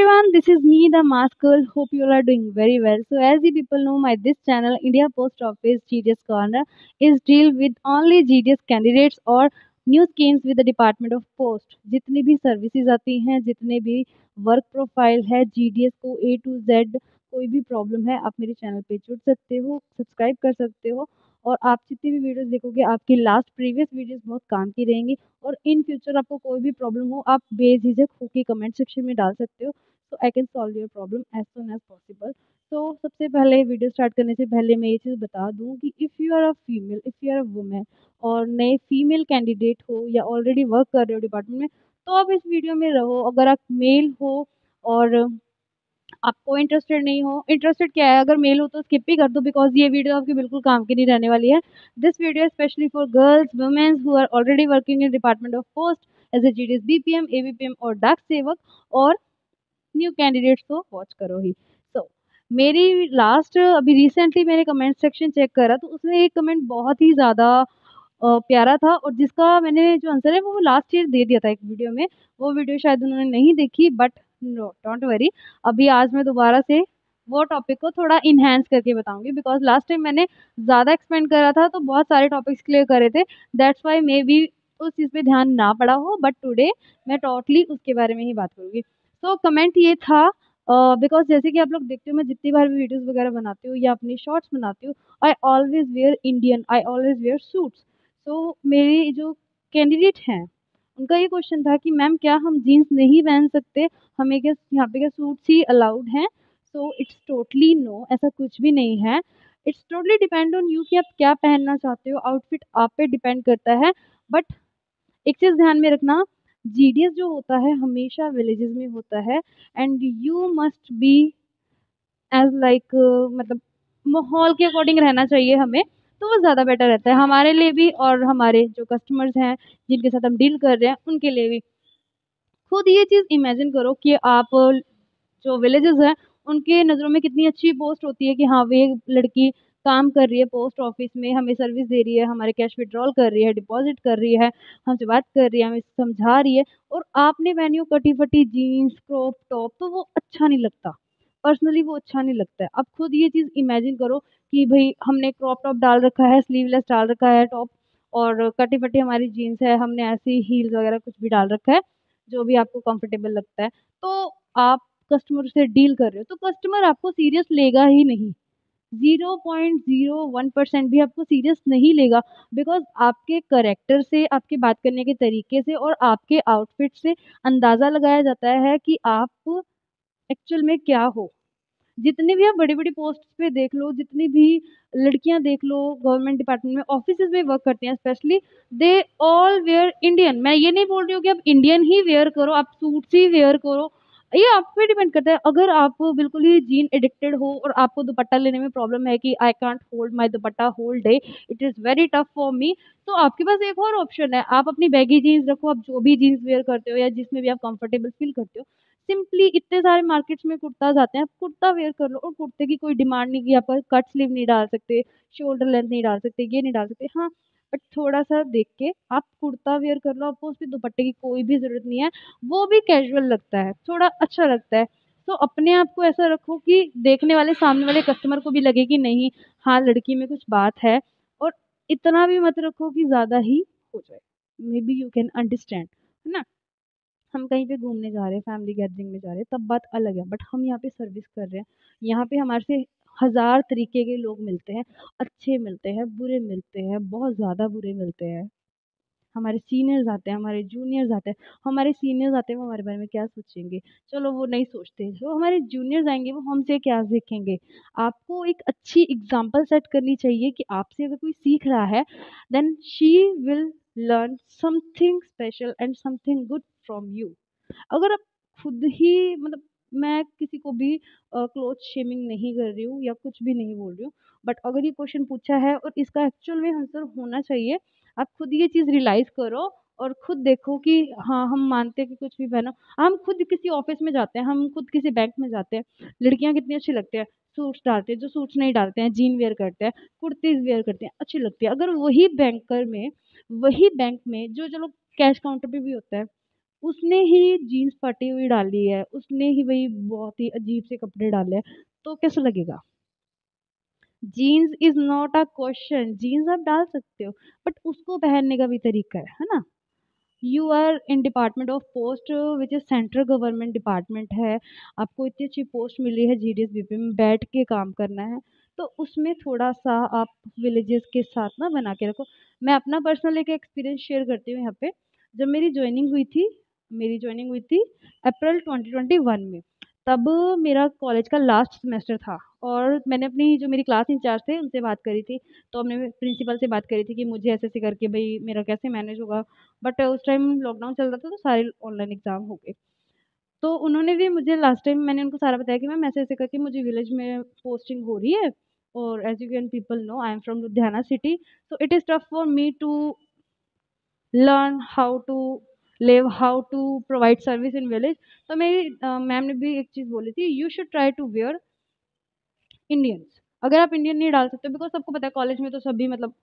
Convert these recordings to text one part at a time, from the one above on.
everyone, this is me, the Mask Girl. Hope you all are doing very well. So, as you people know, my this channel, India Post Office GDS Corner, is deal with only GDS candidates और new schemes with the department of post. जितनी भी services आती हैं, जितने भी work profile है GDS को ए to Z, कोई भी प्रॉब्लम है आप मेरे चैनल पे जुड़ सकते हो, सब्सक्राइब कर सकते हो। और आप जितनी भी वीडियोस देखोगे आपकी लास्ट प्रीवियस वीडियोस बहुत काम की रहेंगी। और इन फ्यूचर आपको कोई भी प्रॉब्लम हो आप बेझिझक होकर कमेंट सेक्शन में डाल सकते हो, तो I can solve your problem as soon as possible. तो सबसे पहले वीडियो स्टार्ट करने से पहले मैं ये चीज़ बता दूं कि if you are a female, if you are a women और नए फीमेल कैंडिडेट हो या ऑलरेडी वर्क कर रहे हो डिपार्टमेंट में, तो आप इस वीडियो में रहो। अगर आप मेल हो और आपको इंटरेस्टेड नहीं हो, इंटरेस्टेड क्या है, अगर मेल हो तो स्किप ही कर दो, बिकॉज ये वीडियो आपकी बिल्कुल काम की नहीं रहने वाली है। This video specially for girls womens who are already working in department of post as a GDS BPM, ABPM और डाक सेवक, और न्यू कैंडिडेट्स को वॉच करो ही। सो मेरी लास्ट अभी रिसेंटली मैंने कमेंट सेक्शन चेक करा तो उसमें एक कमेंट बहुत ही ज़्यादा प्यारा था, और जिसका मैंने जो आंसर है वो लास्ट ईयर दे दिया था एक वीडियो में। वो वीडियो शायद उन्होंने नहीं देखी, बट नो डोंट वरी, अभी आज मैं दोबारा से वो टॉपिक को थोड़ा इन्हेंस करके बताऊंगी, बिकॉज लास्ट टाइम मैंने ज़्यादा एक्सपेंड करा था तो बहुत सारे टॉपिक्स क्लियर करे थे। दैट्स वाई मे बी उस चीज़ पे ध्यान ना पड़ा हो, बट टुडे मैं टोटली उसके बारे में ही बात करूँगी। तो कमेंट ये था, बिकॉज जैसे कि आप लोग देखते हो मैं जितनी बार भी वीडियोस वगैरह बनाती हूँ या अपनी शॉर्ट्स बनाती हूँ, I always wear Indian, I always wear suits. तो मेरी जो कैंडिडेट हैं उनका ये क्वेश्चन था कि मैम क्या हम जीन्स नहीं पहन सकते, हमें क्या यहाँ पे क्या सूट्स ही अलाउड हैं? सो इट्स टोटली नो, ऐसा कुछ भी नहीं है। It's totally depend on you कि आप क्या पहनना चाहते हो, आउटफिट आप पे डिपेंड करता है। बट एक चीज़ ध्यान में रखना, जीडीएस जो होता है हमेशा विलेजेस में होता है, and you must be as like, मतलब माहौल के अकॉर्डिंग रहना चाहिए हमें, तो वो ज़्यादा बेटर रहता है हमारे लिए भी और हमारे जो कस्टमर्स हैं जिनके साथ हम डील कर रहे हैं उनके लिए भी। खुद ये चीज़ इमेजिन करो कि आप जो विलेजेस हैं उनके नज़रों में कितनी अच्छी पोस्ट होती है कि हाँ वे लड़की काम कर रही है पोस्ट ऑफिस में, हमें सर्विस दे रही है, हमारे कैश विड्रॉल कर रही है, डिपॉजिट कर रही है, हमसे बात कर रही है, हमें समझा रही है। और आपने पहनी हो कटी फटी जीन्स क्रॉप टॉप, तो वो अच्छा नहीं लगता, पर्सनली वो अच्छा नहीं लगता है। अब खुद ये चीज़ इमेजिन करो कि भाई हमने क्रॉप टॉप डाल रखा है, स्लीवलेस डाल रखा है टॉप, और कटी फटी हमारी जीन्स है, हमने ऐसी हील्स वगैरह कुछ भी डाल रखा है जो भी आपको कंफर्टेबल लगता है, तो आप कस्टमर से डील कर रहे हो तो कस्टमर आपको सीरियस लेगा ही नहीं। 0.01% भी आपको सीरियस नहीं लेगा, बिकॉज आपके करेक्टर से, आपके बात करने के तरीके से और आपके आउटफिट से अंदाज़ा लगाया जाता है कि आप एक्चुअल में क्या हो। जितने भी आप बड़ी-बड़ी पोस्ट पे देख लो, जितनी भी लड़कियाँ देख लो गवर्नमेंट डिपार्टमेंट में ऑफिसेज़ में वर्क करती हैं specially, they all wear Indian. मैं ये नहीं बोल रही हूँ कि आप इंडियन ही वेयर करो, आप सूट्स ही वेयर करो, ये आप पे डिपेंड करता है। अगर आप बिल्कुल ही जीन एडिक्टेड हो और आपको दुपट्टा लेने में प्रॉब्लम है कि I can't hold my dupatta whole day, it is very tough for me, तो आपके पास एक और ऑप्शन है, आप अपनी बैगी जीन्स रखो, आप जो भी जीन्स वेयर करते हो या जिसमें भी आप कंफर्टेबल फील करते हो। सिंपली इतने सारे मार्केट्स में कुर्ताज आते हैं, आप कुर्ता वेयर कर लो, और कुर्ते की कोई डिमांड नहीं कि आप कट स्लीव नहीं डाल सकते, शोल्डर लेंथ नहीं डाल सकते, ये नहीं डाल सकते। हाँ, बट थोड़ा-सा देख के आप कुर्ता वेयर कर लो, आपको उसपे दुपट्टे की कोई भी ज़रूरत नहीं है, वो भी कैजुअल लगता है, थोड़ा अच्छा लगता है। तो अपने आप को ऐसा रखो कि देखने वाले, सामने वाले कस्टमर को भी लगे कि नहीं, हाँ, लड़की में कुछ बात है, और इतना भी मत रखो कि ज़्यादा ही हो जाए। May be you can understand, है ना? हम कहीं पे घूमने जा रहे हैं, फैमिली गैदरिंग में जा रहे हैं, तब बात अलग है, बट हम यहाँ पे सर्विस कर रहे हैं, यहाँ पे हमारे से हज़ार तरीके के लोग मिलते हैं, अच्छे मिलते हैं, बुरे मिलते हैं, बहुत ज़्यादा बुरे मिलते हैं। हमारे सीनियर्स आते हैं, हमारे जूनियर्स आते हैं, हमारे सीनियर्स आते हैं वो हमारे बारे में क्या सोचेंगे? चलो वो नहीं सोचते, जो हमारे जूनियर्स आएँगे वो हमसे क्या सीखेंगे? आपको एक अच्छी एग्ज़ाम्पल सेट करनी चाहिए कि आपसे अगर कोई सीख रहा है, then she will learn something special and something good from you. अगर आप खुद ही, मतलब मैं किसी को भी क्लोथ शेमिंग नहीं कर रही हूँ या कुछ भी नहीं बोल रही हूँ, बट अगर ये क्वेश्चन पूछा है और इसका एक्चुअल में आंसर होना चाहिए, आप खुद ये चीज़ रियलाइज़ करो और खुद देखो कि हाँ, हम मानते हैं कि कुछ भी पहनो। हम खुद किसी ऑफ़िस में जाते हैं, हम खुद किसी बैंक में जाते हैं, लड़कियाँ कितनी अच्छी लगती हैं, सूट्स डालते हैं, जो सूट्स नहीं डालते हैं, जीन वियर करते हैं, कुर्तीज़ वियर करते हैं, अच्छी लगती है। अगर वही बैंक में जो चलो कैश काउंटर पे भी होता है, उसने ही जीन्स फटी हुई डाली है, उसने ही वही बहुत ही अजीब से कपड़े डाले हैं, तो कैसा लगेगा? Jeans is not a question, jeans आप डाल सकते हो, बट उसको पहनने का भी तरीका है ना? You are in department of post which is central government department है, आपको इतनी अच्छी पोस्ट मिली है जीडीएस बीपी में, बैठ के काम करना है, तो उसमें थोड़ा सा आप विलेजेस के साथ ना बना के रखो। मैं अपना पर्सनल एक एक्सपीरियंस शेयर करती हूँ यहाँ पे। जब मेरी ज्वाइनिंग हुई थी अप्रैल 2021 में, तब मेरा कॉलेज का लास्ट सेमेस्टर था, और मैंने अपनी जो मेरी क्लास इंचार्ज थे उनसे बात करी थी। तो हमने प्रिंसिपल से बात करी थी कि मुझे ऐसे ऐसे करके भाई मेरा कैसे मैनेज होगा, बट उस टाइम लॉकडाउन चल रहा था तो सारे ऑनलाइन एग्जाम हो गए। तो उन्होंने भी मुझे लास्ट टाइम मैंने उनको सारा बताया कि मैम ऐसे ऐसे करके मुझे विलेज में पोस्टिंग हो रही है, और as you can people know I am from Ludhiana city, so it is tough for me to learn how to live, how to provide service in village. तो मेरी मैम ने भी एक चीज़ बोली थी, you should try to wear Indians. अगर आप इंडियन नहीं डाल सकते, बिकॉज सबको पता है कॉलेज में तो सभी मतलब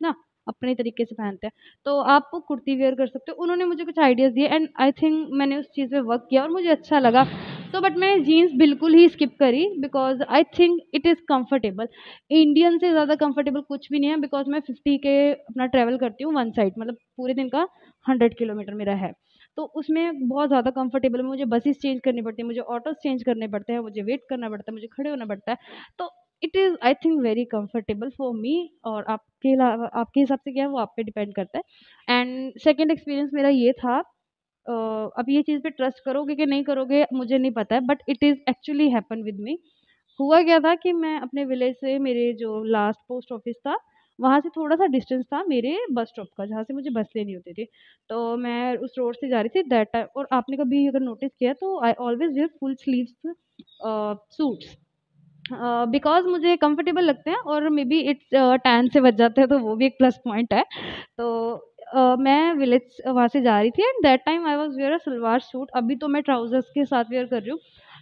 ना अपने तरीके से पहनते हैं, तो आप कुर्ती वेयर कर सकते हो। उन्होंने मुझे कुछ आइडियाज़ दिए एंड आई थिंक मैंने उस चीज़ पे वर्क किया और मुझे अच्छा लगा। तो बट मैंने जीन्स बिल्कुल ही स्किप करी, because I think it is comfortable. Indian से ज़्यादा कंफर्टेबल कुछ भी नहीं है, बिकॉज मैं 50 के अपना ट्रैवल करती हूँ वन साइड, मतलब पूरे दिन का 100 किलोमीटर मेरा है। तो उसमें बहुत ज़्यादा कंफर्टेबल है, मुझे बसेस चेंज करनी पड़ती है, मुझे ऑटोस चेंज करने पड़ते हैं, मुझे वेट करना पड़ता है, मुझे खड़े होना पड़ता है। तो it is I think very comfortable for me. और आपके अलावा आपके हिसाब से क्या है वो आप पे डिपेंड करता है। एंड सेकंड एक्सपीरियंस मेरा ये था, अब ये चीज़ पे ट्रस्ट करोगे कि नहीं करोगे मुझे नहीं पता है, but it is actually happen with मी। हुआ क्या था कि मैं अपने विलेज से, मेरे जो लास्ट पोस्ट ऑफिस था वहाँ से थोड़ा सा डिस्टेंस था मेरे बस स्टॉप का, जहाँ से मुझे बस लेनी होती थी। तो मैं उस रोड से जा रही थी दैट टाइम, और आपने कभी अगर नोटिस किया तो I always wear full sleeves suits, because मुझे कंफर्टेबल लगते हैं, और मे बी इट्स टैन से बच जाते हैं तो वो भी एक प्लस पॉइंट है। तो मैं विलेज वहाँ से जा रही थी and that time I was wear a salwar suit, अभी तो मैं ट्राउज़र्स के साथ वियर कर रही हूँ।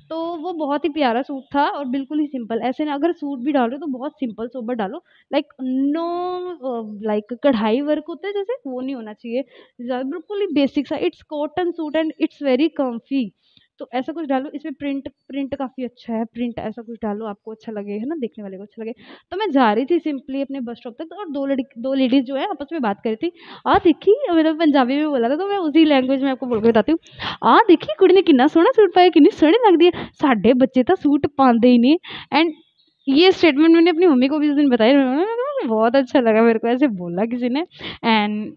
तो वो बहुत ही प्यारा सूट था और बिल्कुल ही सिंपल, ऐसे ना अगर सूट भी डाल रहे हो तो बहुत सिंपल सोबर डालो, लाइक नो लाइक कढ़ाई वर्क होता है जैसे वो नहीं होना चाहिए, बिल्कुल ही बेसिक सा, it's cotton suit and it's very comfy. तो ऐसा कुछ डालो, इसमें प्रिंट प्रिंट काफ़ी अच्छा है, प्रिंट ऐसा कुछ डालो आपको अच्छा लगे, है ना, देखने वाले को अच्छा लगे। तो मैं जा रही थी सिंपली अपने बस स्टॉप तक, और दो लेडीज़ जो है आपस में बात कर रही थी। देखी, मैंने पंजाबी में बोला था तो मैं उसी लैंग्वेज में आपको बोल के बताती हूँ। देखी कुड़ी ने कितना सोहना सूट पाया, कितनी सोहनी लगदी है, साडे बच्चे तो सूट पांदे ही नहीं। एंड ये स्टेटमेंट मैंने अपनी मम्मी को भी उस दिन बताई, उन्होंने कहा, बहुत अच्छा लगा मेरे को ऐसे बोला किसी ने। एंड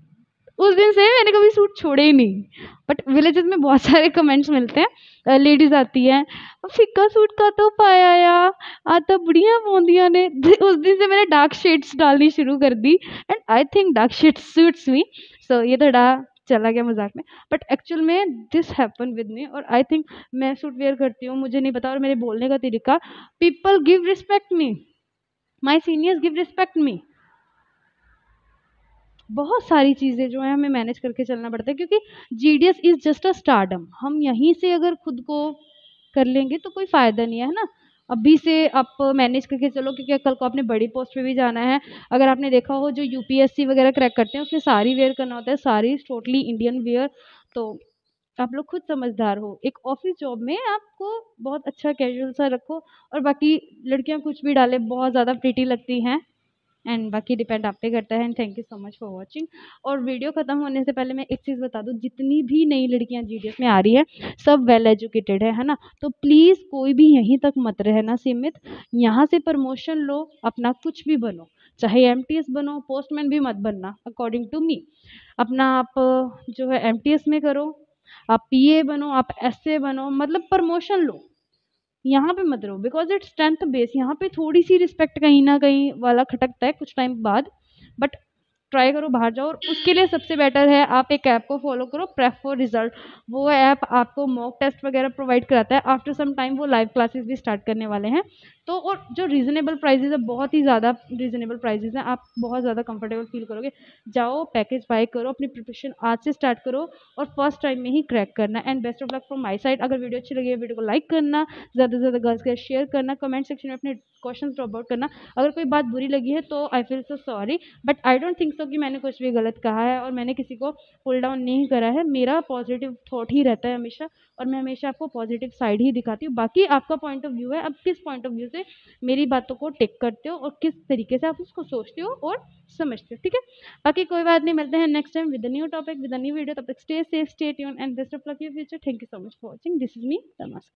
उस दिन से मैंने कभी सूट छोड़े ही नहीं। बट विलेजेस में बहुत सारे कमेंट्स मिलते हैं, लेडीज आती हैं, फिक्का सूट का तो पाया या आ तो बुढ़िया पाउंदियां ने। उस दिन से मैंने डार्क शेड्स डालनी शुरू कर दी and I think dark shades suits me. So ये थोड़ा चला गया मजाक में, बट एक्चुअल में दिस हैपन विद मी, और आई थिंक मैं सूट वेयर करती हूँ, मुझे नहीं पता, और मेरे बोलने का तरीका, people give respect me, my seniors give respect मी। बहुत सारी चीज़ें जो हैं हमें मैनेज करके चलना पड़ता है, क्योंकि GDS is just a stardom. हम यहीं से अगर खुद को कर लेंगे तो कोई फ़ायदा नहीं है, है ना? अभी से आप मैनेज करके चलो, क्योंकि कल को आपने बड़ी पोस्ट पे भी जाना है। अगर आपने देखा हो जो यूपीएससी वगैरह क्रैक करते हैं उसमें साड़ी वेयर करना होता है, साड़ी टोटली इंडियन वेयर। तो आप लोग खुद समझदार हो, एक ऑफिस जॉब में आपको बहुत अच्छा कैजुअल सा रखो, और बाकी लड़कियां कुछ भी डाले बहुत ज़्यादा प्रीटी लगती हैं, एंड बाकी डिपेंड आप पे करता है। And thank you so much for watching. और वीडियो खत्म होने से पहले मैं एक चीज़ बता दूं, जितनी भी नई लड़कियां जीडीएस में आ रही है सब वेल एजुकेटेड है ना? तो प्लीज़ कोई भी यहीं तक मत रहना सीमित, यहाँ से प्रमोशन लो, अपना कुछ भी बनो, चाहे एमटीएस बनो, पोस्टमैन भी मत बनना अकॉर्डिंग टू मी। अपना आप जो है एमटीएस में करो, आप पीए बनो, आप एसए बनो, मतलब प्रमोशन लो, यहाँ पे मत रहो, बिकॉज इट्स स्ट्रेंथ बेस। यहाँ पे थोड़ी सी रिस्पेक्ट कहीं ना कहीं वाला खटकता है कुछ टाइम बाद, बट ट्राई करो बाहर जाओ, और उसके लिए सबसे बेटर है आप एक ऐप को फॉलो करो, प्रेप फॉर रिजल्ट। वो ऐप आपको मॉक टेस्ट वगैरह प्रोवाइड कराता है, आफ्टर सम टाइम वो लाइव क्लासेस भी स्टार्ट करने वाले हैं। तो और जो रीजनेबल प्राइजेस है, बहुत ही ज़्यादा रीजनेबल प्राइजेस हैं, आप बहुत ज़्यादा कंफर्टेबल फील करोगे। जाओ पैकेज बाय करो, अपनी प्रिपरेशन आज से स्टार्ट करो, और फर्स्ट टाइम में ही क्रैक करना। And best of luck from my side. अगर वीडियो अच्छी लगी है वीडियो को लाइक करना, ज़्यादा से ज़्यादा गर्ल्स के शेयर करना, कमेंट सेक्शन में अपने क्वेश्चन ड्रॉप आउट करना। अगर कोई बात बुरी लगी है तो I feel so sorry, but I don't think so कि मैंने कुछ भी गलत कहा है और मैंने किसी को पुल डाउन नहीं करा है। मेरा पॉजिटिव थॉट ही रहता है हमेशा, और मैं हमेशा आपको पॉजिटिव साइड ही दिखाती हूँ। बाकी आपका पॉइंट ऑफ व्यू है, अब किस पॉइंट ऑफ व्यू से मेरी बातों को टेक करते हो और किस तरीके से आप उसको सोचते हो और समझते हो, ठीक है। बाकी कोई बात नहीं, मिलते हैं next time with new topic with new video. तब तक stay safe, stay tune and best of luck in future. Thank you so much for watching. This is me Tamasha.